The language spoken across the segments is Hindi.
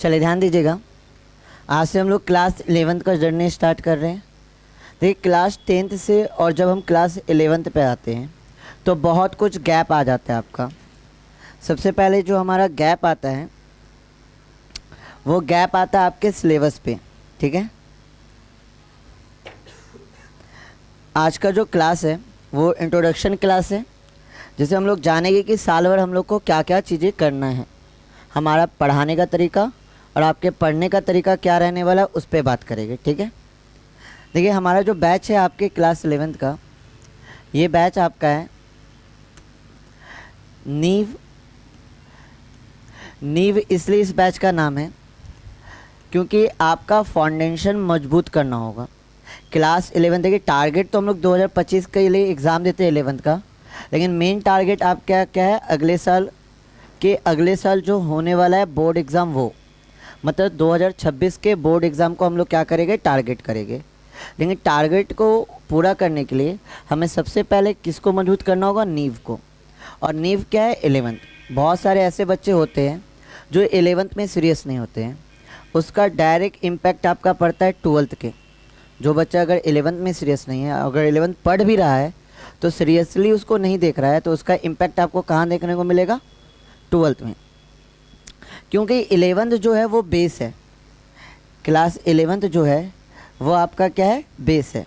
चलिए ध्यान दीजिएगा, आज से हम लोग क्लास 11th का जर्नी स्टार्ट कर रहे हैं। देखिए क्लास 10th से और जब हम क्लास 11th पे आते हैं तो बहुत कुछ गैप आ जाता है आपका। सबसे पहले जो हमारा गैप आता है वो गैप आता है आपके सिलेबस पे, ठीक है। आज का जो क्लास है वो इंट्रोडक्शन क्लास है, जिसे हम लोग जानेंगे कि साल भर हम लोग को क्या क्या चीज़ें करना है, हमारा पढ़ाने का तरीका और आपके पढ़ने का तरीका क्या रहने वाला है उस पर बात करेंगे, ठीक है। देखिए हमारा जो बैच है आपके क्लास 11th का, ये बैच आपका है नींव इसलिए इस बैच का नाम है क्योंकि आपका फाउंडेशन मजबूत करना होगा। क्लास 11 देखिए टारगेट तो हम लोग 2025 के लिए एग्ज़ाम देते हैं 11th का, लेकिन मेन टारगेट आप क्या है अगले साल जो होने वाला है बोर्ड एग्ज़ाम, वो मतलब 2026 के बोर्ड एग्ज़ाम को हम लोग क्या करेंगे, टारगेट करेंगे। लेकिन टारगेट को पूरा करने के लिए हमें सबसे पहले किसको मजबूत करना होगा, नींव को। और नींव क्या है, 11th। बहुत सारे ऐसे बच्चे होते हैं जो 11th में सीरियस नहीं होते हैं, उसका डायरेक्ट इम्पैक्ट आपका पड़ता है 12th के। जो बच्चा अगर 11th में सीरियस नहीं है, अगर 11th पढ़ भी रहा है तो सीरियसली उसको नहीं देख रहा है, तो उसका इम्पैक्ट आपको कहाँ देखने को मिलेगा, 12th में। क्योंकि 11th जो है वो बेस है, क्लास 11th जो है वो आपका क्या है, बेस है।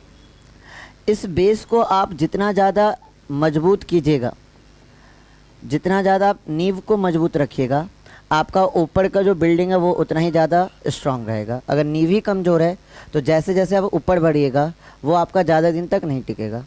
इस बेस को आप जितना ज़्यादा मजबूत कीजिएगा, जितना ज़्यादा आप नींव को मजबूत रखिएगा, आपका ऊपर का जो बिल्डिंग है वो उतना ही ज़्यादा स्ट्रांग रहेगा। अगर नींव ही कमज़ोर है तो जैसे जैसे आप ऊपर बढ़िएगा वो आपका ज़्यादा दिन तक नहीं टिकेगा।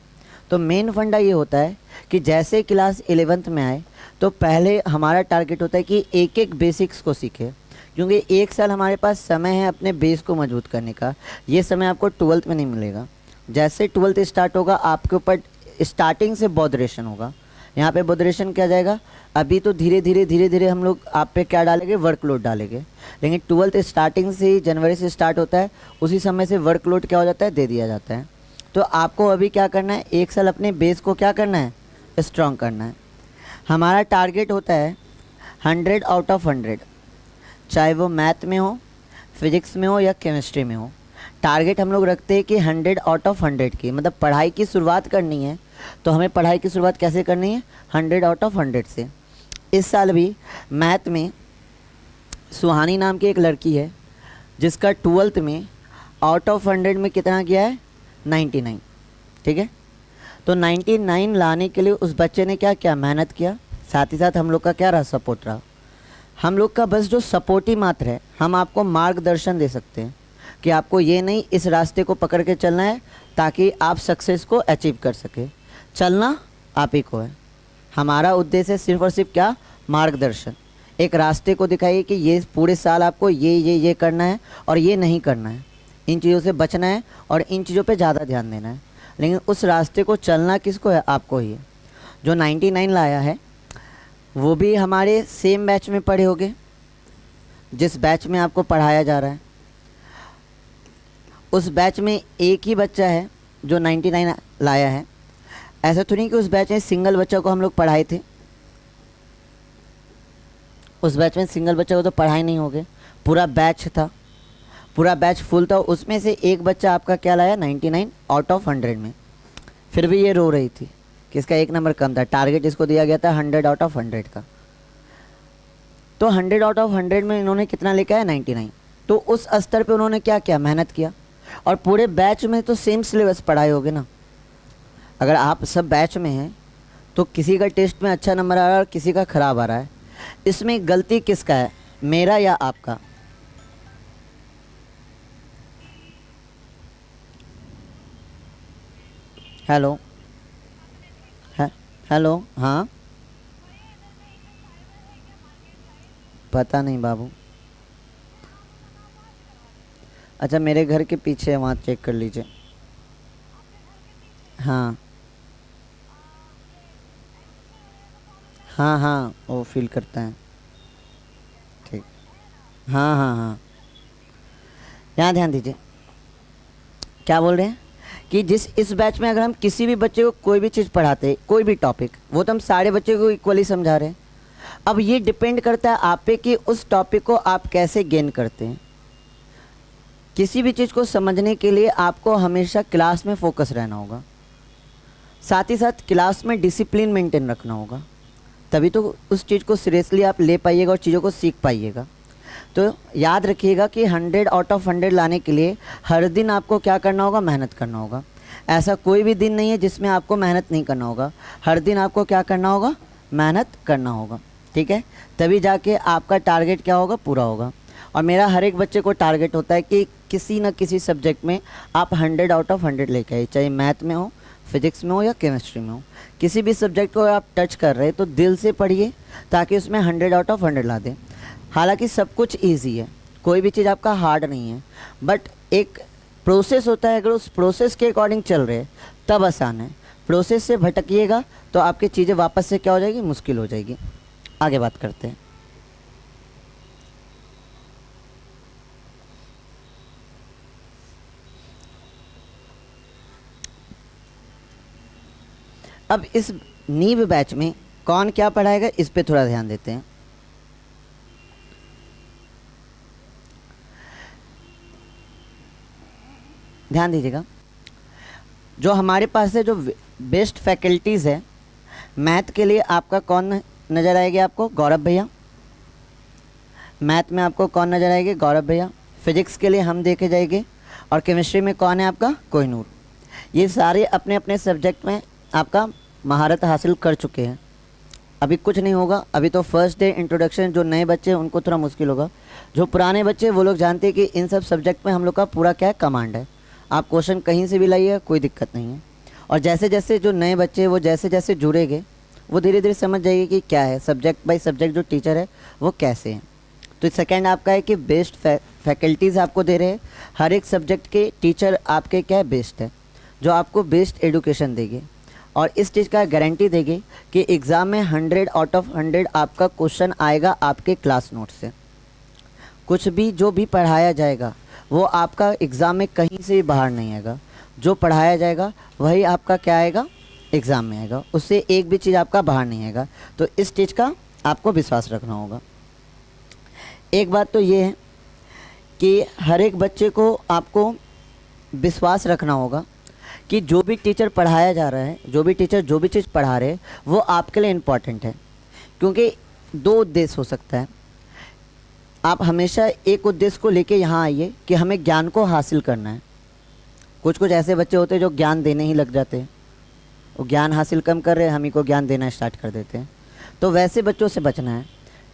तो मेन फंडा ये होता है कि जैसे क्लास 11th में आए तो पहले हमारा टारगेट होता है कि एक एक बेसिक्स को सीखे, क्योंकि एक साल हमारे पास समय है अपने बेस को मजबूत करने का। ये समय आपको 12th में नहीं मिलेगा। जैसे 12th स्टार्ट होगा आपके ऊपर स्टार्टिंग से बॉडरेशन होगा। यहाँ पे बॉडरेशन क्या जाएगा, अभी तो धीरे धीरे हम लोग आप पे क्या डालेंगे, वर्कलोड डालेंगे। लेकिन 12th स्टार्टिंग से ही जनवरी से स्टार्ट होता है, उसी समय से वर्कलोड क्या हो जाता है, दे दिया जाता है। तो आपको अभी क्या करना है, एक साल अपने बेस को क्या करना है, स्ट्रॉन्ग करना है। हमारा टारगेट होता है 100 आउट ऑफ 100, चाहे वो मैथ में हो, फिजिक्स में हो या केमिस्ट्री में हो। टारगेट हम लोग रखते हैं कि 100 आउट ऑफ 100 की, मतलब पढ़ाई की शुरुआत करनी है तो हमें पढ़ाई की शुरुआत कैसे करनी है, 100 आउट ऑफ 100 से। इस साल भी मैथ में सुहानी नाम की एक लड़की है जिसका 12th में आउट ऑफ 100 में कितना गया है, 99, ठीक है। तो 99 लाने के लिए उस बच्चे ने क्या किया, मेहनत किया। साथ ही साथ हम लोग का क्या रहा, सपोर्ट रहा। हम लोग का बस जो सपोर्ट ही मात्र है, हम आपको मार्गदर्शन दे सकते हैं कि आपको ये नहीं इस रास्ते को पकड़ के चलना है ताकि आप सक्सेस को अचीव कर सके। चलना आप ही को है। हमारा उद्देश्य सिर्फ और सिर्फ क्या, मार्गदर्शन। एक रास्ते को दिखाइए कि ये पूरे साल आपको ये करना है और ये नहीं करना है, इन चीज़ों से बचना है और इन चीज़ों पे ज़्यादा ध्यान देना है। लेकिन उस रास्ते को चलना किसको है, आपको ही है। जो 99 लाया है वो भी हमारे सेम बैच में पढ़े होंगे, जिस बैच में आपको पढ़ाया जा रहा है। उस बैच में एक ही बच्चा है जो 99 लाया है। ऐसा तो नहीं कि उस बैच में सिंगल बच्चा को हम लोग पढ़ाए थे, उस बैच में सिंगल बच्चा को तो पढ़ाए नहीं होंगे, पूरा बैच था, पूरा बैच फुल था। उसमें से एक बच्चा आपका क्या लाया, 99 आउट ऑफ 100 में। फिर भी ये रो रही थी कि इसका एक नंबर कम था। टारगेट इसको दिया गया था 100 आउट ऑफ 100 का, तो 100 आउट ऑफ 100 में इन्होंने कितना लेके आया, 99। तो उस स्तर पे उन्होंने क्या किया, मेहनत किया। और पूरे बैच में तो सेम सिलेबस पढ़ाए होगे ना। अगर आप सब बैच में हैं तो किसी का टेस्ट में अच्छा नंबर आ रहा है और किसी का ख़राब आ रहा है, इसमें गलती किसका है, मेरा या आपका। हेलो हेलो, हाँ पता नहीं बाबू। अच्छा मेरे घर के पीछे है, वहाँ चेक कर लीजिए। हाँ हाँ वो फील करता है, ठीक। हाँ यहाँ ध्यान दीजिए, क्या बोल रहे हैं कि इस बैच में अगर हम किसी भी बच्चे को कोई भी चीज़ पढ़ाते, कोई भी टॉपिक, वो तो हम सारे बच्चे को इक्वली समझा रहे हैं। अब ये डिपेंड करता है आप पे कि उस टॉपिक को आप कैसे गेन करते हैं। किसी भी चीज़ को समझने के लिए आपको हमेशा क्लास में फोकस रहना होगा, साथ ही साथ क्लास में डिसिप्लिन मेंटेन रखना होगा, तभी तो उस चीज़ को सीरियसली आप ले पाइएगा और चीज़ों को सीख पाइएगा। तो याद रखिएगा कि 100 आउट ऑफ 100 लाने के लिए हर दिन आपको क्या करना होगा, मेहनत करना होगा। ऐसा कोई भी दिन नहीं है जिसमें आपको मेहनत नहीं करना होगा, हर दिन आपको क्या करना होगा, मेहनत करना होगा, ठीक है। तभी जाके आपका टारगेट क्या होगा, पूरा होगा। और मेरा हर एक बच्चे को टारगेट होता है कि किसी न किसी सब्जेक्ट में आप 100 आउट ऑफ 100 लेके आइए, चाहे मैथ में हो, फिजिक्स में हो या केमिस्ट्री में हो। किसी भी सब्जेक्ट को आप टच कर रहे हैं तो दिल से पढ़िए ताकि उसमें 100 आउट ऑफ 100 ला दें। हालांकि सब कुछ ईजी है, कोई भी चीज़ आपका हार्ड नहीं है, बट एक प्रोसेस होता है, अगर उस प्रोसेस के अकॉर्डिंग चल रहे हैं तब आसान है। प्रोसेस से भटकिएगा तो आपकी चीज़ें वापस से क्या हो जाएगी, मुश्किल हो जाएगी। आगे बात करते हैं। अब इस नीव बैच में कौन क्या पढ़ाएगा इस पे थोड़ा ध्यान देते हैं। ध्यान दीजिएगा, जो हमारे पास है, जो बेस्ट फैकल्टीज़ है मैथ के लिए, आपका कौन नज़र आएगी आपको, गौरव भैया। मैथ में आपको कौन नज़र आएगी, गौरव भैया। फिजिक्स के लिए हम देखे जाएंगे। और केमिस्ट्री में कौन है आपका, कोहिनूर। ये सारे अपने अपने सब्जेक्ट में आपका महारत हासिल कर चुके हैं। अभी कुछ नहीं होगा, अभी तो फर्स्ट डे इंट्रोडक्शन। जो नए बच्चे हैं उनको थोड़ा मुश्किल होगा, जो पुराने बच्चे वो लोग जानते हैं कि इन सब सब्जेक्ट में हम लोग का पूरा क्या है, कमांड है। आप क्वेश्चन कहीं से भी लाइए, कोई दिक्कत नहीं है। और जैसे जैसे जो नए बच्चे वो जैसे जैसे जुड़ेंगे वो धीरे धीरे समझ जाएंगे कि क्या है, सब्जेक्ट बाय सब्जेक्ट जो टीचर है वो कैसे हैं। तो सेकंड आपका है कि बेस्ट फैकल्टीज़ आपको दे रहे हैं। हर एक सब्जेक्ट के टीचर आपके क्या है, बेस्ट है, जो आपको बेस्ट एडुकेशन देंगे और इस चीज़ का गारंटी देंगे कि एग्ज़ाम में 100 आउट ऑफ 100 आपका क्वेश्चन आएगा आपके क्लास नोट से। कुछ भी जो भी पढ़ाया जाएगा वो आपका एग्ज़ाम में कहीं से भी बाहर नहीं आएगा। जो पढ़ाया जाएगा वही आपका क्या आएगा, एग्ज़ाम में आएगा, उससे एक भी चीज़ आपका बाहर नहीं आएगा। तो इस चीज़ का आपको विश्वास रखना होगा। एक बात तो ये है कि हर एक बच्चे को आपको विश्वास रखना होगा कि जो भी टीचर पढ़ाया जा रहा है, जो भी टीचर जो भी चीज़ पढ़ा रहे हैं वो आपके लिए इम्पॉर्टेंट है। क्योंकि दो उद्देश्य हो सकता है। आप हमेशा एक उद्देश्य को लेके यहाँ आइए कि हमें ज्ञान को हासिल करना है। कुछ कुछ ऐसे बच्चे होते हैं जो ज्ञान देने ही लग जाते हैं, वो ज्ञान हासिल कम कर रहे हैं, हम ही को ज्ञान देना स्टार्ट कर देते हैं। तो वैसे बच्चों से बचना है,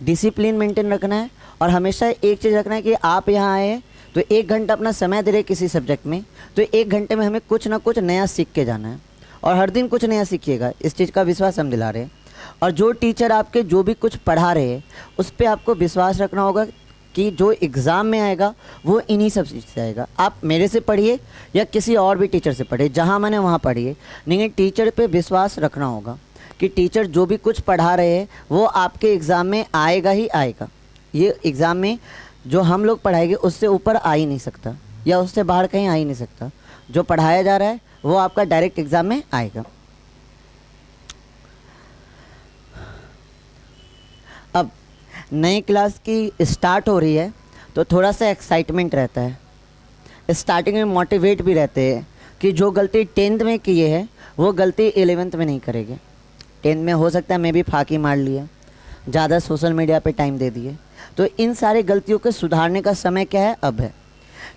डिसिप्लिन मेंटेन रखना है। और हमेशा एक चीज़ रखना है कि आप यहाँ आए तो 1 घंटा अपना समय दे रहे किसी सब्जेक्ट में, तो 1 घंटे में हमें कुछ ना कुछ नया सीख के जाना है। और हर दिन कुछ नया सीखिएगा, इस चीज़ का विश्वास हम दिला रहे हैं। और जो टीचर आपके जो भी कुछ पढ़ा रहे हैं उस पर आपको विश्वास रखना होगा कि जो एग्ज़ाम में आएगा वो इन्हीं सब चीज़ से आएगा। आप मेरे से पढ़िए या किसी और भी टीचर से पढ़िए, जहाँ मैंने वहाँ पढ़िए, लेकिन टीचर पे विश्वास रखना होगा कि टीचर जो भी कुछ पढ़ा रहे हैं वो आपके एग्ज़ाम में आएगा ही आएगा। ये एग्ज़ाम में जो हम लोग पढ़ाएंगे उससे ऊपर आ ही नहीं सकता या उससे बाहर कहीं आ ही नहीं सकता। जो पढ़ाया जा रहा है वो आपका डायरेक्ट एग्ज़ाम में आएगा। अब नई क्लास की स्टार्ट हो रही है तो थोड़ा सा एक्साइटमेंट रहता है, स्टार्टिंग में मोटिवेट भी रहते हैं कि जो गलती 10th में किए है वो गलती 11th में नहीं करेंगे। 10th में हो सकता है मैं भी फाकी मार लिया, ज़्यादा सोशल मीडिया पे टाइम दे दिए, तो इन सारे गलतियों को सुधारने का समय क्या है, अब है।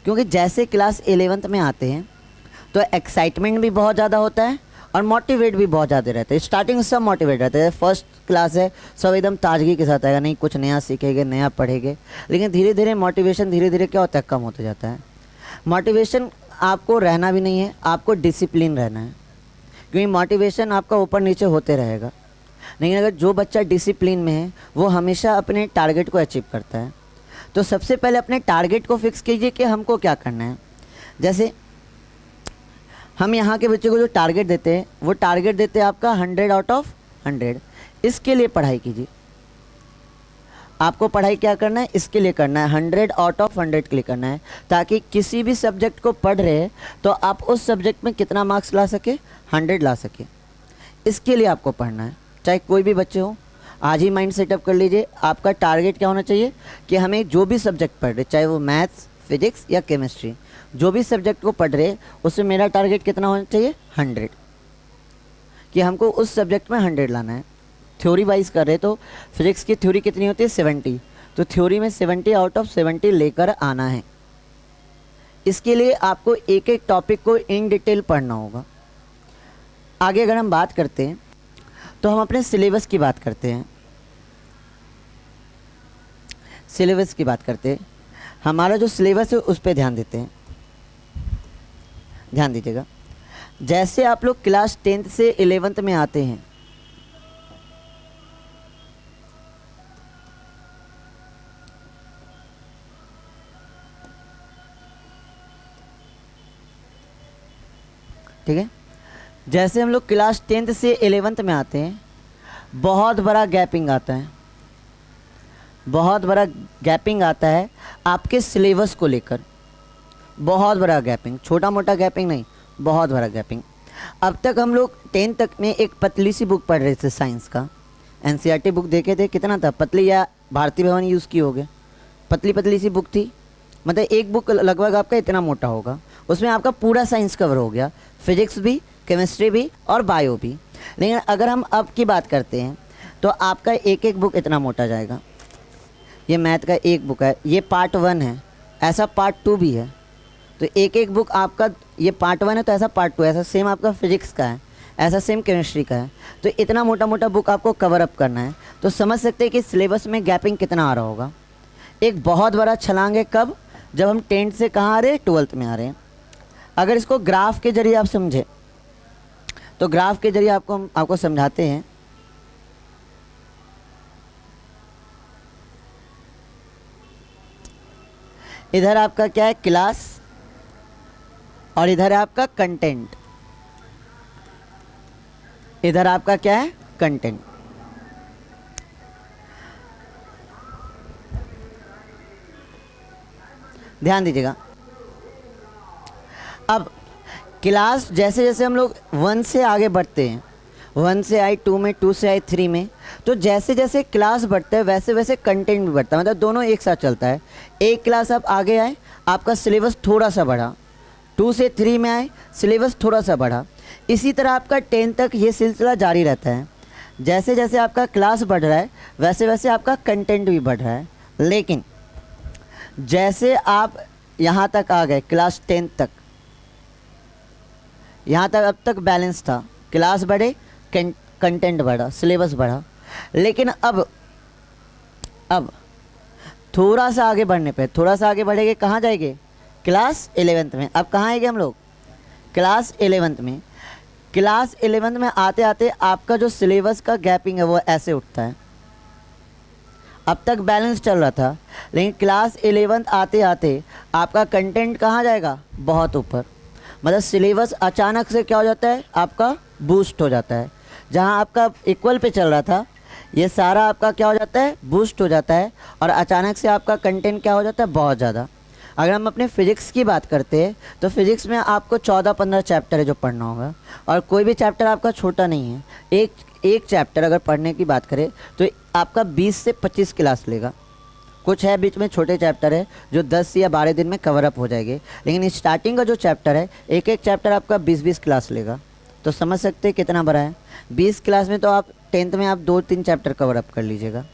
क्योंकि जैसे क्लास 11th में आते हैं तो एक्साइटमेंट भी बहुत ज़्यादा होता है और मोटिवेट भी बहुत ज़्यादा रहता है। स्टार्टिंग सब मोटिवेट रहते हैं, फर्स्ट क्लास है, सब एकदम ताजगी के साथ आएगा, नहीं कुछ नया सीखेंगे, नया पढ़ेंगे। लेकिन धीरे धीरे मोटिवेशन धीरे धीरे क्या होता है, कम होता जाता है। मोटिवेशन आपको रहना भी नहीं है, आपको डिसिप्लिन रहना है, क्योंकि मोटिवेशन आपका ऊपर नीचे होते रहेगा। लेकिन अगर जो बच्चा डिसिप्लिन में है वो हमेशा अपने टारगेट को अचीव करता है। तो सबसे पहले अपने टारगेट को फिक्स कीजिए कि हमको क्या करना है। जैसे हम यहाँ के बच्चे को जो टारगेट देते हैं वो टारगेट देते हैं आपका 100 आउट ऑफ 100। इसके लिए पढ़ाई कीजिए। आपको पढ़ाई क्या करना है, इसके लिए करना है, 100 आउट ऑफ 100 के लिए करना है, ताकि किसी भी सब्जेक्ट को पढ़ रहे हैं तो आप उस सब्जेक्ट में कितना मार्क्स ला सके, 100 ला सके। इसके लिए आपको पढ़ना है, चाहे कोई भी बच्चे हो। आज ही माइंड सेटअप कर लीजिए, आपका टारगेट क्या होना चाहिए कि हमें जो भी सब्जेक्ट पढ़ रहे, चाहे वो मैथ्स, फिजिक्स या केमिस्ट्री, जो भी सब्जेक्ट को पढ़ रहे उसमें मेरा टारगेट कितना होना चाहिए, 100, कि हमको उस सब्जेक्ट में 100 लाना है। थ्योरी वाइज कर रहे तो फिजिक्स की थ्योरी कितनी होती है, 70, तो थ्योरी में 70 आउट ऑफ 70 लेकर आना है। इसके लिए आपको एक एक टॉपिक को इन डिटेल पढ़ना होगा। आगे अगर हम बात करते हैं तो हम अपने सिलेबस की बात करते हैं। सिलेबस की बात करते हैं, हमारा जो सिलेबस है उस पर ध्यान देते हैं। ध्यान दीजिएगा, जैसे आप लोग क्लास 10th से 11th में आते हैं, ठीक है, जैसे हम लोग क्लास 10th से 11th में आते हैं, बहुत बड़ा गैपिंग आता है, बहुत बड़ा गैपिंग आता है आपके सिलेबस को लेकर। बहुत बड़ा गैपिंग, छोटा मोटा गैपिंग नहीं, बहुत बड़ा गैपिंग। अब तक हम लोग 10th तक में एक पतली सी बुक पढ़ रहे थे साइंस का, एनसीईआरटी बुक देखे थे, कितना था, पतली या भारती भवन यूज़ की होगे, पतली पतली सी बुक थी, मतलब एक बुक लगभग आपका इतना मोटा होगा, उसमें आपका पूरा साइंस कवर हो गया, फिजिक्स भी, केमिस्ट्री भी और बायो भी। लेकिन अगर हम अब की बात करते हैं तो आपका एक एक बुक इतना मोटा जाएगा। ये मैथ का एक बुक है, ये पार्ट 1 है, ऐसा पार्ट 2 भी है, तो एक एक बुक आपका, ये पार्ट 1 है तो ऐसा पार्ट 2 है, ऐसा सेम आपका फिजिक्स का है, ऐसा सेम केमिस्ट्री का है। तो इतना मोटा मोटा बुक आपको कवर अप करना है, तो समझ सकते हैं कि सिलेबस में गैपिंग कितना आ रहा होगा। एक बहुत बड़ा छलांग है, कब, जब हम 10th से कहाँ आ रहे हैं, 12th में आ रहे हैं। अगर इसको ग्राफ के जरिए आप समझे तो ग्राफ के जरिए आपको समझाते हैं। इधर आपका क्या है, क्लास, और इधर है आपका कंटेंट। इधर आपका क्या है, कंटेंट। ध्यान दीजिएगा, अब क्लास जैसे जैसे हम लोग 1 से आगे बढ़ते हैं, 1 से आई 2 में, 2 से आई 3 में, तो जैसे जैसे क्लास बढ़ता है वैसे वैसे कंटेंट भी बढ़ता है, मतलब दोनों एक साथ चलता है। एक क्लास आप आगे आए, आपका सिलेबस थोड़ा सा बढ़ा, 2 से 3 में आए, सिलेबस थोड़ा सा बढ़ा। इसी तरह आपका 10 तक ये सिलसिला जारी रहता है। जैसे जैसे आपका क्लास बढ़ रहा है वैसे वैसे आपका कंटेंट भी बढ़ रहा है। लेकिन जैसे आप यहाँ तक आ गए, क्लास 10 तक, यहाँ तक अब तक बैलेंस था, क्लास बढ़े, कंटेंट बढ़ा, सिलेबस बढ़ा। लेकिन अब थोड़ा सा आगे बढ़ने पे, थोड़ा सा आगे बढ़ेंगे, कहाँ जाएंगे, क्लास 11th में। अब कहाँ आएंगे हम लोग, क्लास 11th में। क्लास 11th में आते आते आपका जो सिलेबस का गैपिंग है वो ऐसे उठता है। अब तक बैलेंस चल रहा था, लेकिन क्लास 11th आते आते आपका कंटेंट कहाँ जाएगा, बहुत ऊपर। मतलब सिलेबस अचानक से क्या हो जाता है, आपका बूस्ट हो जाता है। जहाँ आपका इक्वल पे चल रहा था, ये सारा आपका क्या हो जाता है, बूस्ट हो जाता है, और अचानक से आपका कंटेंट क्या हो जाता है, बहुत ज़्यादा। अगर हम अपने फिजिक्स की बात करते हैं तो फिजिक्स में आपको 14-15 चैप्टर है जो पढ़ना होगा, और कोई भी चैप्टर आपका छोटा नहीं है। एक चैप्टर अगर पढ़ने की बात करें तो आपका 20 से 25 क्लास लेगा। कुछ है बीच में छोटे चैप्टर है जो 10 या 12 दिन में कवर अप हो जाएंगे, लेकिन स्टार्टिंग का जो चैप्टर है, एक एक चैप्टर आपका 20-20 क्लास लेगा। तो समझ सकते हैं कितना बड़ा है। 20 क्लास में तो आप 10th में आप 2-3 चैप्टर कवर अप कर लीजिएगा,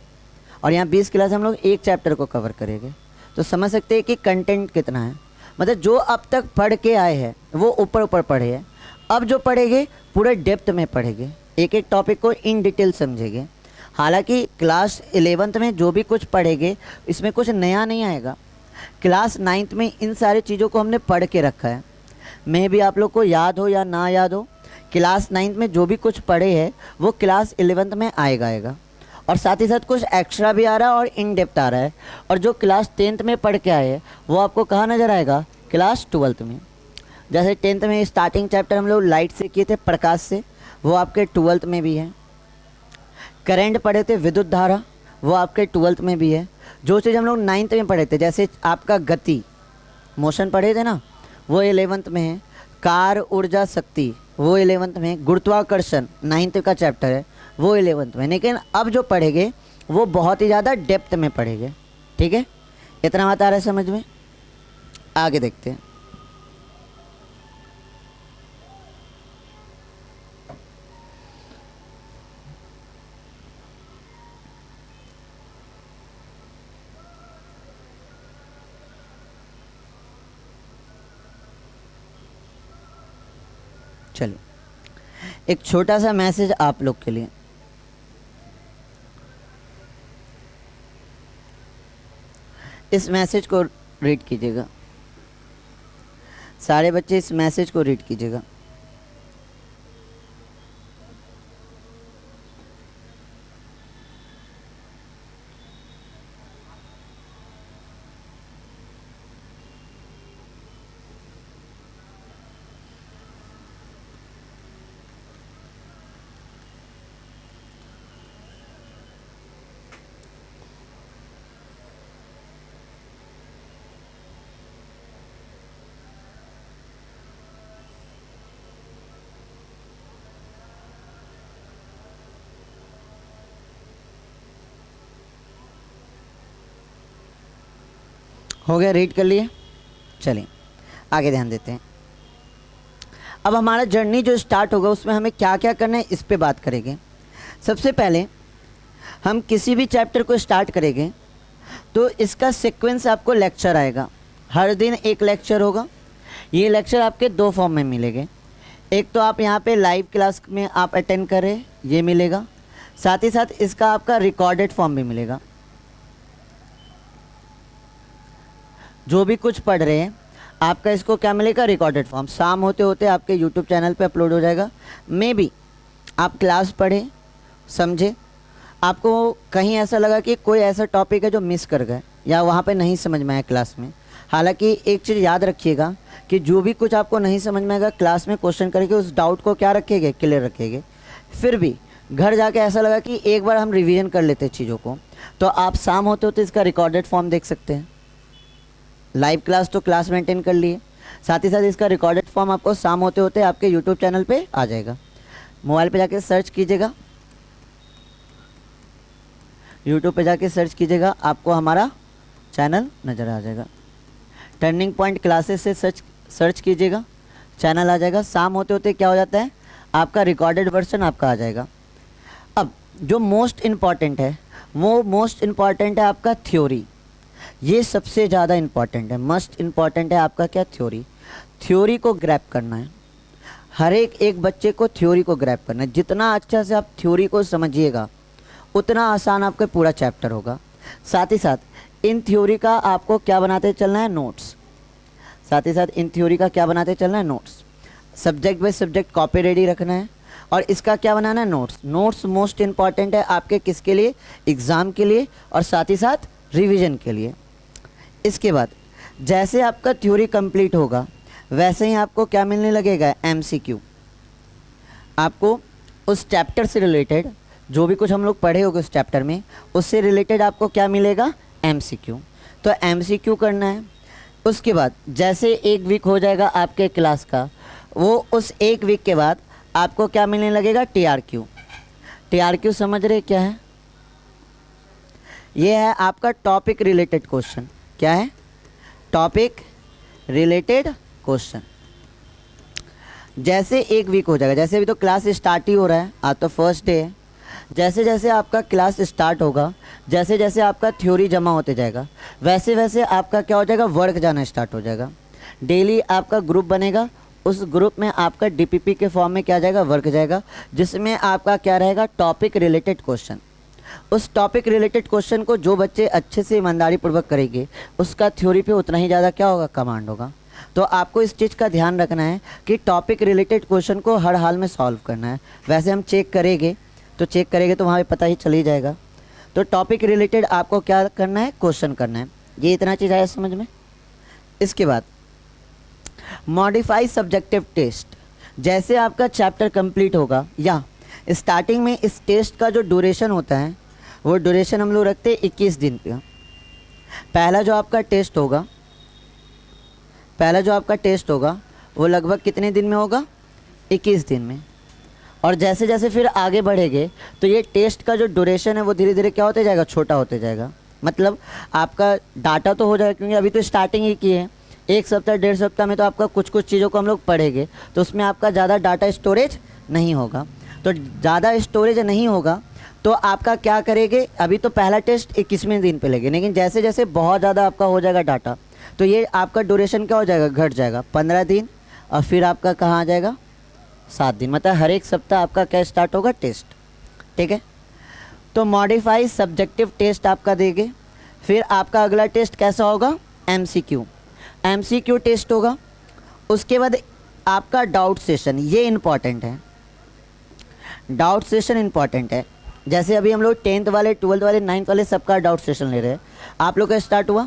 और यहाँ 20 क्लास हम लोग एक चैप्टर को कवर करेंगे। तो समझ सकते हैं कि कंटेंट कितना है। मतलब जो अब तक पढ़ के आए हैं वो ऊपर ऊपर पढ़े हैं, अब जो पढ़ेंगे पूरे डेप्थ में पढ़ेंगे, एक एक टॉपिक को इन डिटेल समझेंगे। हालांकि क्लास 11th में जो भी कुछ पढ़ेंगे इसमें कुछ नया नहीं आएगा। क्लास 9th में इन सारी चीज़ों को हमने पढ़ के रखा है। मैं भी आप लोग को याद हो या ना याद हो, क्लास 9th में जो भी कुछ पढ़े हैं वो क्लास 11th में आएगा, और साथ ही साथ कुछ एक्स्ट्रा भी आ रहा है और इन डेप्थ आ रहा है। और जो क्लास 10th में पढ़ के आए हैं वो आपको कहाँ नज़र आएगा, क्लास 12th में। जैसे 10th में स्टार्टिंग चैप्टर हम लोग लाइट से किए थे, प्रकाश से, वो आपके 12th में भी है। करंट पढ़े थे, विद्युत धारा, वो आपके 12th में भी है। जो चीज़ हम लोग 9th में पढ़े थे, जैसे आपका गति, मोशन पढ़े थे ना, वो 11th में है। कार, ऊर्जा, शक्ति, वो 11th में। गुरुत्वाकर्षण 9th का चैप्टर है, वो 11th में, लेकिन अब जो पढ़ेंगे वो बहुत ही ज़्यादा डेप्थ में पढ़ेंगे। ठीक है, इतना बात आ रहा है समझ में? आगे देखते हैं। चलिए, एक छोटा सा मैसेज आप लोग के लिए। इस मैसेज को रीड कीजिएगा, सारे बच्चे इस मैसेज को रीड कीजिएगा। हो गया, रीड कर लिए? चलिए आगे ध्यान देते हैं। अब हमारा जर्नी जो स्टार्ट होगा उसमें हमें क्या क्या करना है इस पे बात करेंगे। सबसे पहले हम किसी भी चैप्टर को स्टार्ट करेंगे तो इसका सीक्वेंस आपको लेक्चर आएगा। हर दिन एक लेक्चर होगा। ये लेक्चर आपके दो फॉर्म में मिलेंगे। एक तो आप यहाँ पे लाइव क्लास में आप अटेंड कर रहे, ये मिलेगा। साथ ही साथ इसका आपका रिकॉर्डेड फॉर्म भी मिलेगा। जो भी कुछ पढ़ रहे हैं आपका इसको क्या मिलेगा? Recorded form. शाम होते होते आपके यूट्यूब चैनल पे अपलोड हो जाएगा। मे बी आप क्लास पढ़े, समझे, आपको कहीं ऐसा लगा कि कोई ऐसा टॉपिक है जो मिस कर गए या वहाँ पे नहीं समझ में आया क्लास में। हालांकि एक चीज़ याद रखिएगा कि जो भी कुछ आपको नहीं समझ में आएगा क्लास में क्वेश्चन करके उस डाउट को क्या रखेंगे? क्लियर रखेंगे। फिर भी घर जाके ऐसा लगा कि एक बार हम रिवीजन कर लेते हैं चीज़ों को, तो आप शाम होते होते इसका रिकॉर्डेड फॉर्म देख सकते हैं। लाइव क्लास तो क्लास मेंटेन कर लिए, साथ ही साथ इसका रिकॉर्डेड फॉर्म आपको शाम होते होते आपके यूट्यूब चैनल पे आ जाएगा। मोबाइल पे जाके सर्च कीजिएगा, यूट्यूब पे जाके सर्च कीजिएगा, आपको हमारा चैनल नज़र आ जाएगा। टर्निंग पॉइंट क्लासेस से सर्च कीजिएगा, चैनल आ जाएगा। शाम होते होते क्या हो जाता है? आपका रिकॉर्डेड वर्जन आपका आ जाएगा। अब जो मोस्ट इम्पॉर्टेंट है वो मोस्ट इम्पॉर्टेंट है आपका थ्योरी। ये सबसे ज़्यादा इम्पॉर्टेंट है, मस्ट इम्पॉर्टेंट है आपका क्या? थ्योरी। थ्योरी को ग्रैप करना है। हर एक बच्चे को थ्योरी को ग्रैप करना है। जितना अच्छा से आप थ्योरी को समझिएगा उतना आसान आपका पूरा चैप्टर होगा। साथ ही साथ इन थ्योरी का आपको क्या बनाते चलना है? नोट्स। साथ ही साथ इन थ्योरी का क्या बनाते चलना है? Notes. Subject by subject copy ready रखना है और इसका क्या बनाना है? नोट्स। नोट्स मोस्ट इम्पॉर्टेंट है आपके किसके लिए? एग्ज़ाम के लिए और साथ ही साथ रिवीजन के लिए। इसके बाद जैसे आपका थ्योरी कंप्लीट होगा वैसे ही आपको क्या मिलने लगेगा? एमसीक्यू। आपको उस चैप्टर से रिलेटेड जो भी कुछ हम लोग पढ़े होंगे उस चैप्टर में उससे रिलेटेड आपको क्या मिलेगा? एमसीक्यू। तो एमसीक्यू करना है। उसके बाद जैसे एक वीक हो जाएगा आपके क्लास का, वो उस एक वीक के बाद आपको क्या मिलने लगेगा? टीआरक्यू। टीआरक्यू समझ रहे क्या है? ये है आपका टॉपिक रिलेटेड क्वेश्चन। क्या है? Topic related question. जैसे एक वीक हो जाएगा, जैसे अभी तो क्लास स्टार्ट ही हो रहा है, आज तो फर्स्ट डे है। जैसे जैसे आपका क्लास स्टार्ट होगा, जैसे जैसे आपका थ्योरी जमा होते जाएगा, वैसे वैसे आपका क्या हो जाएगा? वर्क जाना स्टार्ट हो जाएगा। डेली आपका ग्रुप बनेगा, उस ग्रुप में आपका डीपीपी के फॉर्म में क्या जाएगा? वर्क जाएगा, जिसमें आपका क्या रहेगा? Topic related question. उस टॉपिक रिलेटेड क्वेश्चन को जो बच्चे अच्छे से ईमानदारी पूर्वक करेंगे उसका थ्योरी पे उतना ही ज़्यादा क्या होगा? कमांड होगा। तो आपको इस चीज़ का ध्यान रखना है कि टॉपिक रिलेटेड क्वेश्चन को हर हाल में सॉल्व करना है। वैसे हम चेक करेंगे तो वहाँ पे पता ही चल ही जाएगा। तो टॉपिक रिलेटेड आपको क्या करना है? क्वेश्चन करना है। ये इतना चीज़ आया समझ में? इसके बाद मॉडिफाई सब्जेक्टिव टेस्ट। जैसे आपका चैप्टर कंप्लीट होगा या स्टार्टिंग में इस टेस्ट का जो ड्यूरेशन होता है वो ड्यूरेशन हम लोग रखते हैं 21 दिन पे। पहला जो आपका टेस्ट होगा वो लगभग कितने दिन में होगा? 21 दिन में। और जैसे जैसे फिर आगे बढ़ेंगे तो ये टेस्ट का जो ड्यूरेशन है वो धीरे धीरे क्या होते जाएगा, छोटा होते जाएगा। मतलब आपका डाटा तो हो जाएगा, क्योंकि अभी तो स्टार्टिंग ही की है। 1 सप्ताह 1.5 सप्ताह में तो आपका कुछ कुछ चीज़ों को हम लोग पढ़ेंगे, तो उसमें आपका ज़्यादा डाटा स्टोरेज नहीं होगा। तो ज़्यादा स्टोरेज नहीं होगा तो आपका क्या करेंगे, अभी तो पहला टेस्ट 21वें दिन पे लेंगे, लेकिन जैसे जैसे बहुत ज़्यादा आपका हो जाएगा डाटा तो ये आपका ड्यूरेशन क्या हो जाएगा, घट जाएगा 15 दिन, और फिर आपका कहाँ आ जाएगा 7 दिन। मतलब हर एक सप्ताह आपका क्या स्टार्ट होगा, टेस्ट। ठीक है, तो मॉडिफाई सब्जेक्टिव टेस्ट आपका देंगे। फिर आपका अगला टेस्ट कैसा होगा, एमसीक्यू टेस्ट होगा। उसके बाद आपका डाउट सेशन, ये इम्पॉर्टेंट है, डाउट सेशन इम्पॉर्टेंट है। जैसे अभी हम लोग 10th वाले 12th वाले 9th वाले सबका डाउट सेशन ले रहे हैं, आप लोग का स्टार्ट हुआ।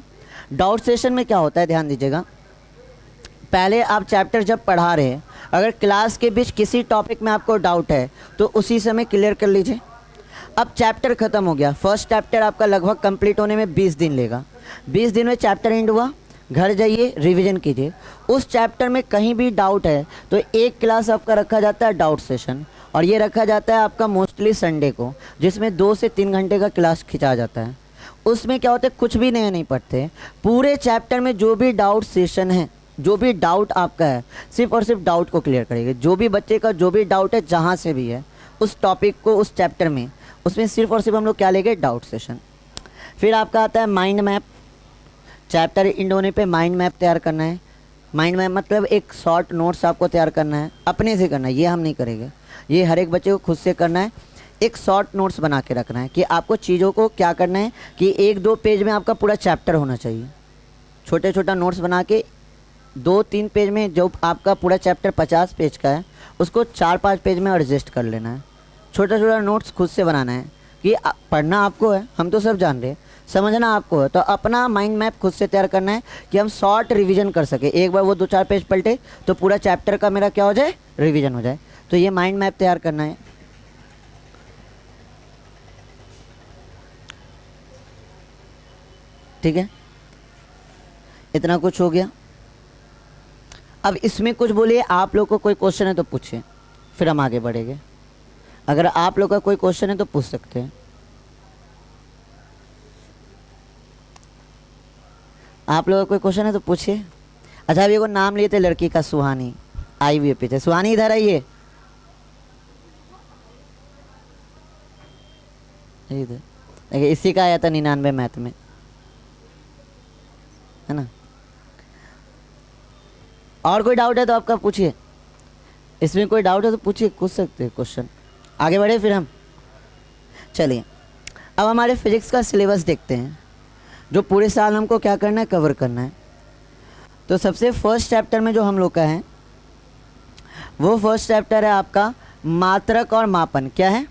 डाउट सेशन में क्या होता है, ध्यान दीजिएगा। पहले आप चैप्टर जब पढ़ा रहे हैं, अगर क्लास के बीच किसी टॉपिक में आपको डाउट है तो उसी समय क्लियर कर लीजिए। अब चैप्टर ख़त्म हो गया, फर्स्ट चैप्टर आपका लगभग कंप्लीट होने में 20 दिन लेगा। 20 दिन में चैप्टर एंड हुआ, घर जाइए रिवीजन कीजिए। उस चैप्टर में कहीं भी डाउट है तो एक क्लास आपका रखा जाता है डाउट सेशन, और ये रखा जाता है आपका मोस्टली संडे को, जिसमें 2 से 3 घंटे का क्लास खिंचा जाता है। उसमें क्या होता है, कुछ भी नया नहीं पढ़ते, पूरे चैप्टर में जो भी डाउट सेशन है, जो भी डाउट आपका है, सिर्फ और सिर्फ डाउट को क्लियर करेंगे। जो भी बच्चे का जो भी डाउट है जहाँ से भी है उस टॉपिक को, उस चैप्टर में, उसमें सिर्फ और सिर्फ हम लोग क्या लेंगे, डाउट सेशन। फिर आपका आता है माइंड मैप। चैप्टर एंड होने पे माइंड मैप तैयार करना है। माइंड मैप मतलब एक शॉर्ट नोट्स आपको तैयार करना है, अपने से करना है, ये हम नहीं करेंगे, ये हर एक बच्चे को खुद से करना है। एक शॉर्ट नोट्स बना के रखना है कि आपको चीज़ों को क्या करना है कि 1-2 पेज में आपका पूरा चैप्टर होना चाहिए। छोटे छोटा नोट्स बना के 2-3 पेज में, जो आपका पूरा चैप्टर 50 पेज का है उसको 4-5 पेज में एडजस्ट कर लेना है। छोटा छोटा नोट्स खुद से बनाना है कि पढ़ना आपको है, हम तो सब जान रहे हैं, समझना आपको है, तो अपना माइंड मैप खुद से तैयार करना है कि हम शॉर्ट रिवीजन कर सके। एक बार वो 2-4 पेज पलटे तो पूरा चैप्टर का मेरा क्या हो जाए, रिवीजन हो जाए। तो ये माइंड मैप तैयार करना है। ठीक है, इतना कुछ हो गया। अब इसमें कुछ बोलिए, आप लोग को कोई क्वेश्चन है तो पूछिए, फिर हम आगे बढ़ेंगे। अगर आप लोग का कोई क्वेश्चन है तो पूछ सकते हैं। आप लोगों का कोई क्वेश्चन है तो पूछिए। अच्छा, अभी को नाम लिए थे लड़की का, सुहानी आई हुई है पीछे। सुहानी इधर आइए, इधर देखिए, इसी का आया था 99 मैथ में, है ना। और कोई डाउट है तो आपका पूछिए, इसमें कोई डाउट है तो पूछिए, पूछ सकते हैं क्वेश्चन। आगे बढ़े फिर हम। चलिए, अब हमारे फिजिक्स का सिलेबस देखते हैं, जो पूरे साल हमको क्या करना है, कवर करना है। तो सबसे फर्स्ट चैप्टर में जो हम लोग का है वो फर्स्ट चैप्टर है आपका मात्रक और मापन। क्या है,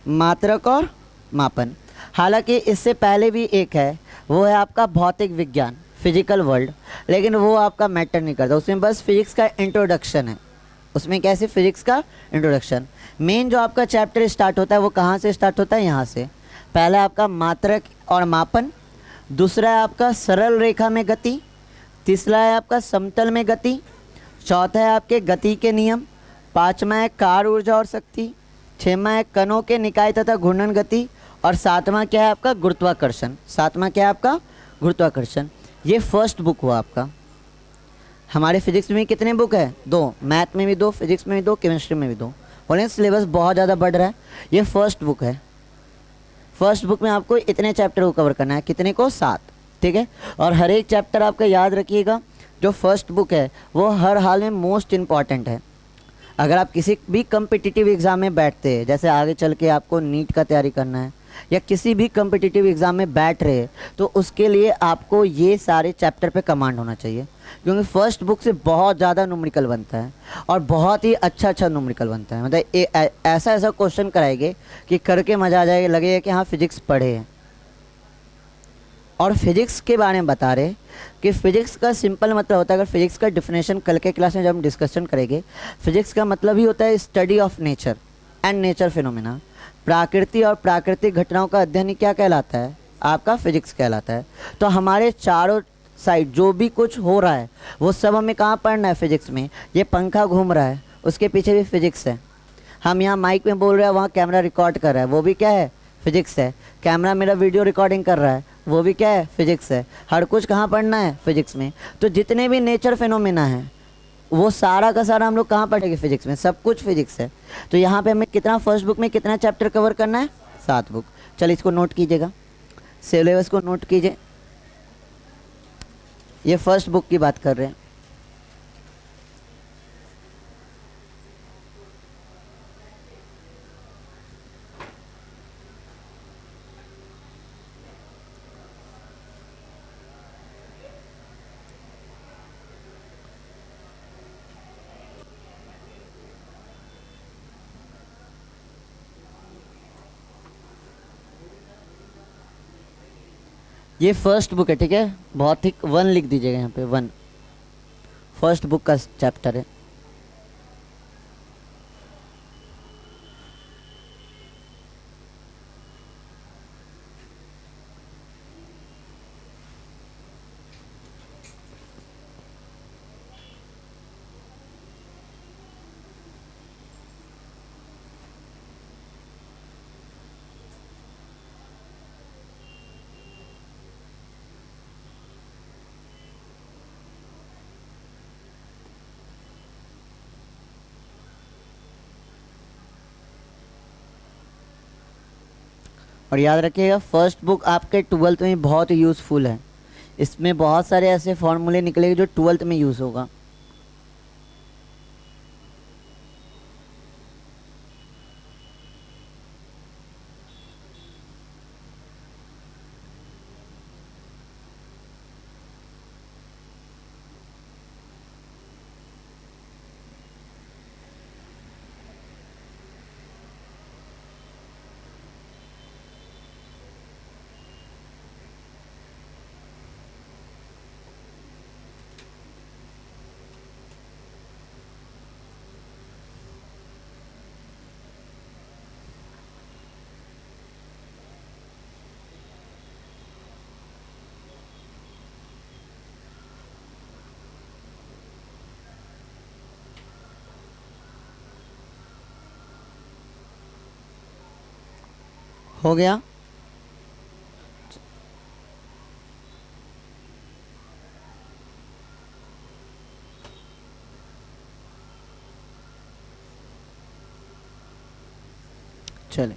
मात्रक और मापन। हालांकि इससे पहले भी एक है, वो है आपका भौतिक विज्ञान, फिजिकल वर्ल्ड, लेकिन वो आपका मैटर नहीं करता, उसमें बस फिजिक्स का इंट्रोडक्शन है। उसमें कैसे, फिजिक्स का इंट्रोडक्शन। मेन जो आपका चैप्टर स्टार्ट होता है वो कहाँ से स्टार्ट होता है, यहाँ से। पहला आपका मात्रक और मापन, दूसरा है आपका सरल रेखा में गति, तीसरा है आपका समतल में गति, चौथा है आपके गति के नियम, पाँचवा है कार्य ऊर्जा और शक्ति, छठवां है कणों के निकाय तथा घूर्णन गति, और सातवां क्या है आपका, गुरुत्वाकर्षण। सातवां क्या है आपका, गुरुत्वाकर्षण। ये फर्स्ट बुक हुआ आपका। हमारे फिजिक्स में कितने बुक है, 2, मैथ में भी 2, फिजिक्स में भी 2, केमिस्ट्री में भी 2। बोले सिलेबस बहुत ज़्यादा बढ़ रहा है। ये फर्स्ट बुक है। फर्स्ट बुक में आपको इतने चैप्टर को कवर करना है, कितने को, 7। ठीक है, और हर एक चैप्टर आपका याद रखिएगा, जो फर्स्ट बुक है वो हर हाल में मोस्ट इम्पॉर्टेंट है। अगर आप किसी भी कम्पिटिटिव एग्ज़ाम में बैठते हैं, जैसे आगे चल के आपको नीट का तैयारी करना है या किसी भी कम्पिटिटिव एग्ज़ाम में बैठ रहे हैं, तो उसके लिए आपको ये सारे चैप्टर पे कमांड होना चाहिए, क्योंकि फर्स्ट बुक से बहुत ज़्यादा न्यूमेरिकल बनता है और बहुत ही अच्छा न्यूमेरिकल बनता है। मतलब ऐसा ऐसा क्वेश्चन कराएंगे कि करके मज़ा आ जाएगा, लगेगा कि हाँ फिजिक्स पढ़े हैं। और फिजिक्स के बारे में बता रहे कि फ़िज़िक्स का सिंपल मतलब होता है, अगर फिजिक्स का डिफिनेशन कल के क्लास में जब हम डिस्कशन करेंगे, फिजिक्स का मतलब ही होता है study of nature and nature phenomena. प्रकृति और प्राकृतिक घटनाओं का अध्ययन ही क्या कहलाता है, आपका फिजिक्स कहलाता है। तो हमारे चारों साइड जो भी कुछ हो रहा है वो सब हमें कहाँ पढ़ना है, फिजिक्स में। ये पंखा घूम रहा है, उसके पीछे भी फिजिक्स है। हम यहाँ माइक में बोल रहे हैं, वहाँ कैमरा रिकॉर्ड कर रहा है, वो भी क्या है, फिजिक्स है। कैमरा मेरा वीडियो रिकॉर्डिंग कर रहा है, वो भी क्या है, फिजिक्स है। हर कुछ कहाँ पढ़ना है, फिजिक्स में। तो जितने भी नेचर फिनोमेना हैं वो सारा का सारा हम लोग कहाँ पढ़ेंगे, फिजिक्स में। सब कुछ फिजिक्स है। तो यहाँ पे हमें कितना, फर्स्ट बुक में कितना चैप्टर कवर करना है, 7 बुक। चल इसको नोट कीजिएगा, सिलेबस को नोट कीजिए। ये फर्स्ट बुक की बात कर रहे हैं। ये फर्स्ट बुक है, ठीक है। बहुत ही 1 लिख दीजिएगा यहाँ पे, 1 फर्स्ट बुक का चैप्टर है। और याद रखिएगा, फर्स्ट बुक आपके 12th में बहुत यूज़फुल है। इसमें बहुत सारे ऐसे फॉर्मूले निकलेंगे जो 12th में यूज़ होगा। हो गया। चले,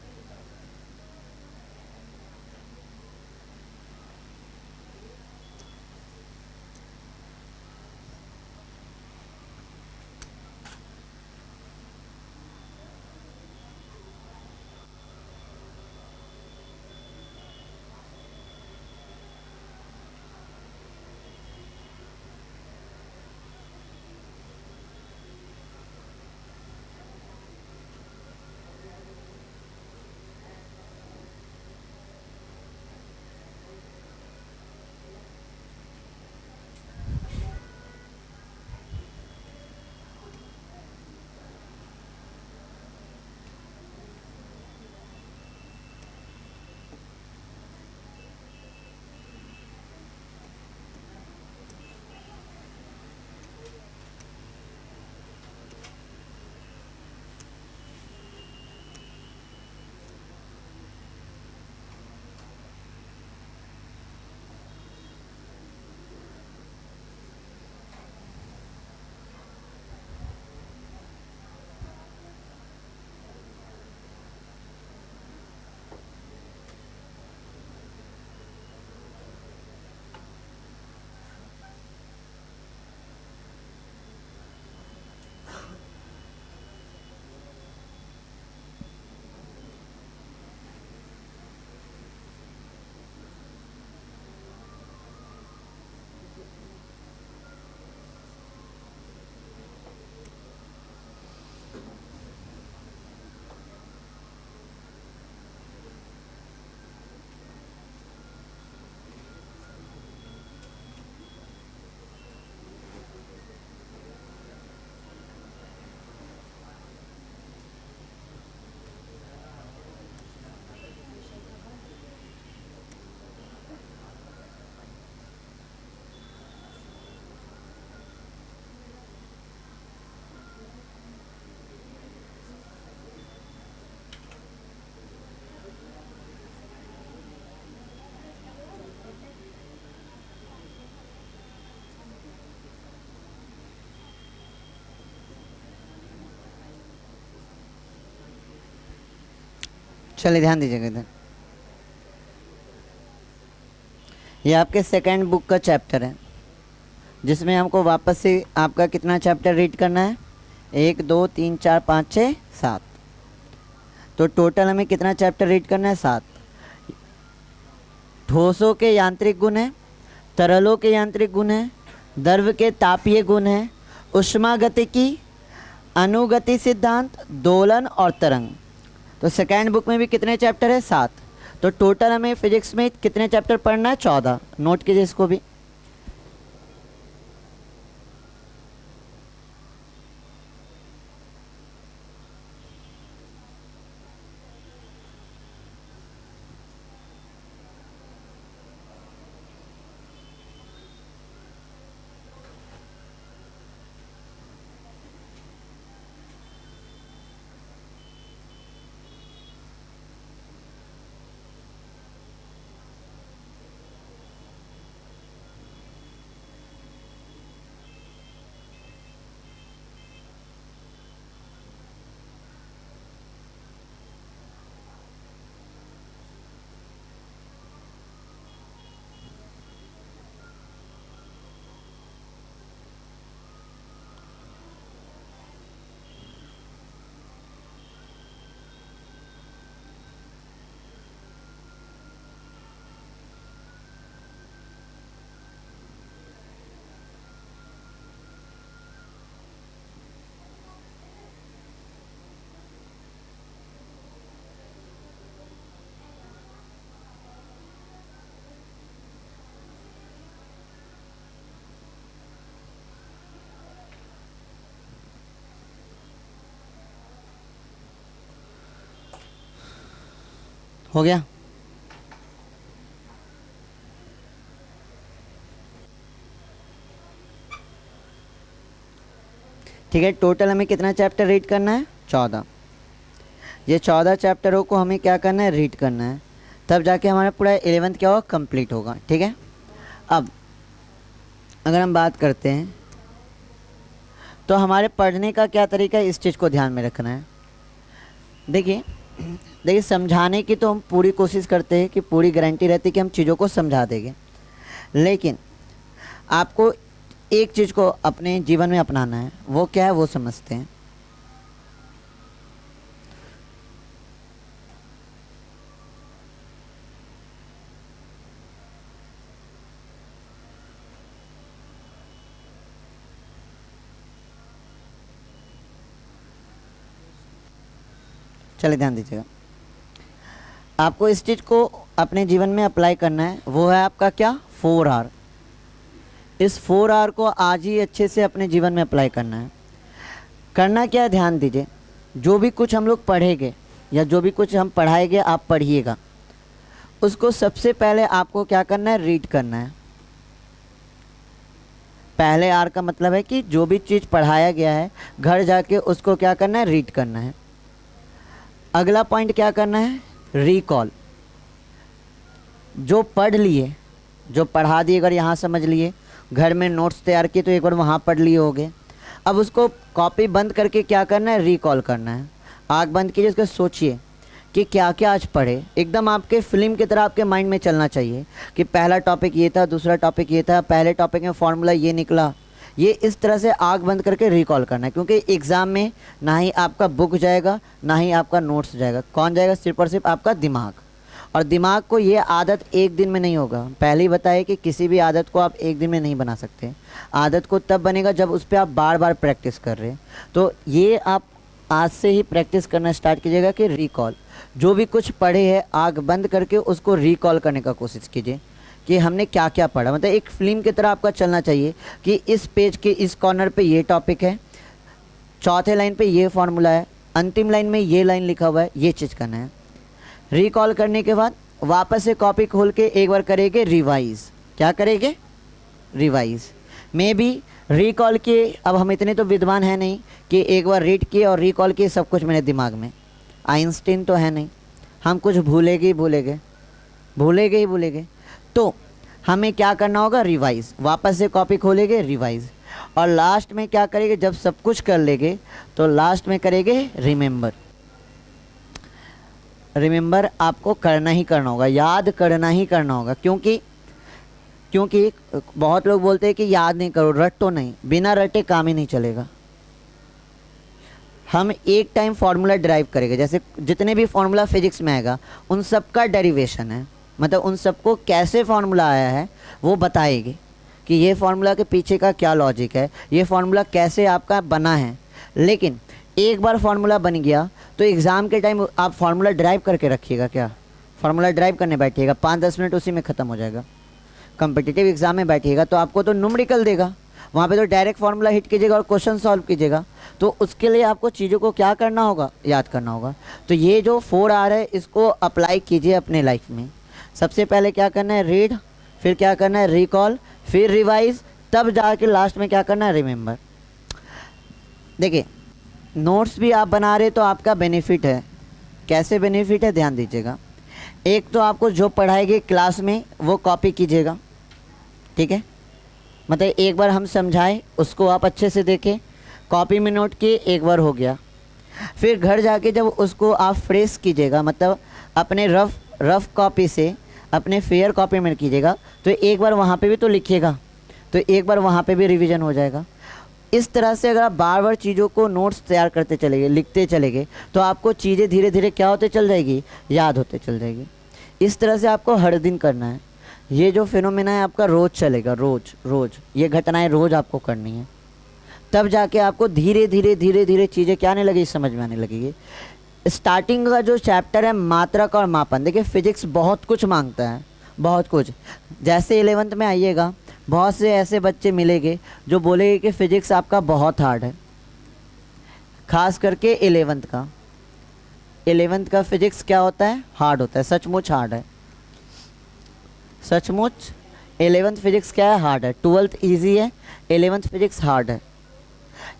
चलिए ध्यान दीजिएगा इधर। ये आपके सेकंड बुक का चैप्टर है, जिसमें हमको वापस से आपका कितना चैप्टर रीड करना है, 1 2 3 4 5 6 7। तो टोटल हमें कितना चैप्टर रीड करना है, 7। ठोसों के यांत्रिक गुण है, तरलों के यांत्रिक गुण है, द्रव के तापीय गुण है, ऊष्मागतिकी, अनुगति सिद्धांत, दोलन और तरंग। तो सेकेंड बुक में भी कितने चैप्टर है, 7। तो टोटल हमें फिजिक्स में कितने चैप्टर पढ़ना है, 14। नोट कीजिए इसको भी। हो गया। ठीक है, टोटल हमें कितना चैप्टर रीड करना है, 14। ये 14 चैप्टरों को हमें क्या करना है, रीड करना है, तब जाके हमारा पूरा 11th क्या होगा, कंप्लीट होगा। ठीक है। अब अगर हम बात करते हैं तो हमारे पढ़ने का क्या तरीका है, इस चीज़ को ध्यान में रखना है। देखिए समझाने की तो हम पूरी कोशिश करते हैं कि पूरी गारंटी रहती है कि हम चीज़ों को समझा देंगे, लेकिन आपको एक चीज़ को अपने जीवन में अपनाना है। वो क्या है, वो समझते हैं। चलिए ध्यान दीजिएगा, आपको इस चीज़ को अपने जीवन में अप्लाई करना है। वो है आपका क्या, 4R। इस 4R को आज ही अच्छे से अपने जीवन में अप्लाई करना है। करना क्या है, ध्यान दीजिए। जो भी कुछ हम लोग पढ़ेंगे या जो भी कुछ हम पढ़ाएंगे, आप पढ़िएगा, उसको सबसे पहले आपको क्या करना है, रीड करना है। पहले R का मतलब है कि जो भी चीज़ पढ़ाया गया है, घर जाके उसको क्या करना है, रीड करना है। अगला पॉइंट क्या करना है, रिकॉल। जो पढ़ लिए, जो पढ़ा दिए, अगर यहाँ समझ लिए, घर में नोट्स तैयार किए तो एक बार वहाँ पढ़ लिए होगे। अब उसको कॉपी बंद करके क्या करना है, रिकॉल करना है। आँख बंद कीजिए, उसको सोचिए कि क्या क्या आज पढ़े। एकदम आपके फिल्म की तरह आपके माइंड में चलना चाहिए कि पहला टॉपिक ये था, दूसरा टॉपिक ये था, पहले टॉपिक में फॉर्मूला ये निकला। ये इस तरह से आँख बंद करके रिकॉल करना है, क्योंकि एग्ज़ाम में ना ही आपका बुक जाएगा, ना ही आपका नोट्स जाएगा। कौन जाएगा, सिर्फ और सिर्फ आपका दिमाग। और दिमाग को ये आदत एक दिन में नहीं होगा। पहले ही बताया कि किसी भी आदत को आप एक दिन में नहीं बना सकते। आदत को तब बनेगा जब उस पर आप बार बार प्रैक्टिस कर रहे हैं। तो ये आप आज से ही प्रैक्टिस करना स्टार्ट कीजिएगा कि रिकॉल, जो भी कुछ पढ़े हैं आँख बंद करके उसको रिकॉल करने का कोशिश कीजिए कि हमने क्या क्या पढ़ा। मतलब एक फिल्म की तरह आपका चलना चाहिए कि इस पेज के इस कॉर्नर पे ये टॉपिक है, चौथे लाइन पे ये फार्मूला है, अंतिम लाइन में ये लाइन लिखा हुआ है, ये चीज़ करना है। रिकॉल करने के बाद वापस से कॉपी खोल के एक बार करेंगे रिवाइज़। क्या करेंगे, रिवाइज़। में भी रिकॉल किए, अब हम इतने तो विद्वान हैं नहीं कि एक बार रीड किए और रिकॉल किए सब कुछ मेरे दिमाग में। आइंस्टीन तो है नहीं, हम कुछ भूलेंगे ही भूलेंगे। तो हमें क्या करना होगा, रिवाइज़। वापस से कॉपी खोलेंगे, रिवाइज़। और लास्ट में क्या करेंगे, जब सब कुछ कर लेंगे तो लास्ट में करेंगे रिमेंबर। रिमेंबर आपको करना ही करना होगा, याद करना ही करना होगा। क्योंकि क्योंकि बहुत लोग बोलते हैं कि याद नहीं करो, रटो नहीं, बिना रटे काम ही नहीं चलेगा। हम एक टाइम फार्मूला ड्राइव करेंगे, जैसे जितने भी फार्मूला फिजिक्स में आएगा उन सब का डेरिवेशन है, मतलब उन सबको कैसे फार्मूला आया है वो बताएगी कि ये फार्मूला के पीछे का क्या लॉजिक है, ये फार्मूला कैसे आपका बना है। लेकिन एक बार फार्मूला बन गया तो एग्ज़ाम के टाइम आप फार्मूला ड्राइव करके रखिएगा, क्या फार्मूला ड्राइव करने बैठिएगा 5-10 मिनट उसी में ख़त्म हो जाएगा। कम्पिटिटिव एग्ज़ाम में बैठिएगा तो आपको तो न्यूमेरिकल देगा, वहाँ पे तो डायरेक्ट फार्मूला हिट कीजिएगा और क्वेश्चन सॉल्व कीजिएगा। तो उसके लिए आपको चीज़ों को क्या करना होगा, याद करना होगा। तो ये जो 4R है इसको अप्लाई कीजिए अपने लाइफ में। सबसे पहले क्या करना है, रीड, फिर क्या करना है, रिकॉल, फिर रिवाइज, तब जाके लास्ट में क्या करना है, रिमेंबर। देखिए नोट्स भी आप बना रहे तो आपका बेनिफिट है। कैसे बेनिफिट है, ध्यान दीजिएगा। एक तो आपको जो पढ़ाएगी क्लास में वो कॉपी कीजिएगा, ठीक है, मतलब एक बार हम समझाएं उसको आप अच्छे से देखें, कॉपी में नोट किए, एक बार हो गया। फिर घर जाके जब उसको आप फ्रेश कीजिएगा, मतलब अपने रफ़ कॉपी से अपने फेयर कॉपी में कीजिएगा, तो एक बार वहाँ पे भी तो लिखिएगा, तो एक बार वहाँ पे भी रिवीजन हो जाएगा। इस तरह से अगर आप बार बार चीज़ों को नोट्स तैयार करते चलेंगे, लिखते चलेंगे, तो आपको चीज़ें धीरे धीरे क्या होते चल जाएगी, याद होते चल जाएगी। इस तरह से आपको हर दिन करना है। ये जो फिनोमेना है आपका रोज़ चलेगा, रोज़ ये घटनाएं रोज़ आपको करनी है। तब जाके आपको धीरे धीरे चीज़ें क्या आने लगेगी, समझ में आने लगेगी। स्टार्टिंग का जो चैप्टर है मात्रक और मापन, देखिए फिजिक्स बहुत कुछ मांगता है, बहुत कुछ। जैसे 11th में आइएगा बहुत से ऐसे बच्चे मिलेंगे जो बोलेंगे कि फ़िज़िक्स आपका बहुत हार्ड है, ख़ास करके 11th का फ़िज़िक्स क्या होता है, हार्ड होता है, सचमुच हार्ड है, सचमुच 11th फिज़िक्स क्या है, हार्ड है। 12th ईजी है, 11th फिज़िक्स हार्ड है।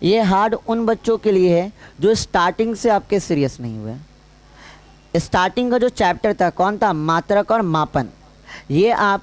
ये हार्ड उन बच्चों के लिए है जो स्टार्टिंग से आपके सीरियस नहीं हुए। स्टार्टिंग का जो चैप्टर था कौन था, मात्रक और मापन, ये आप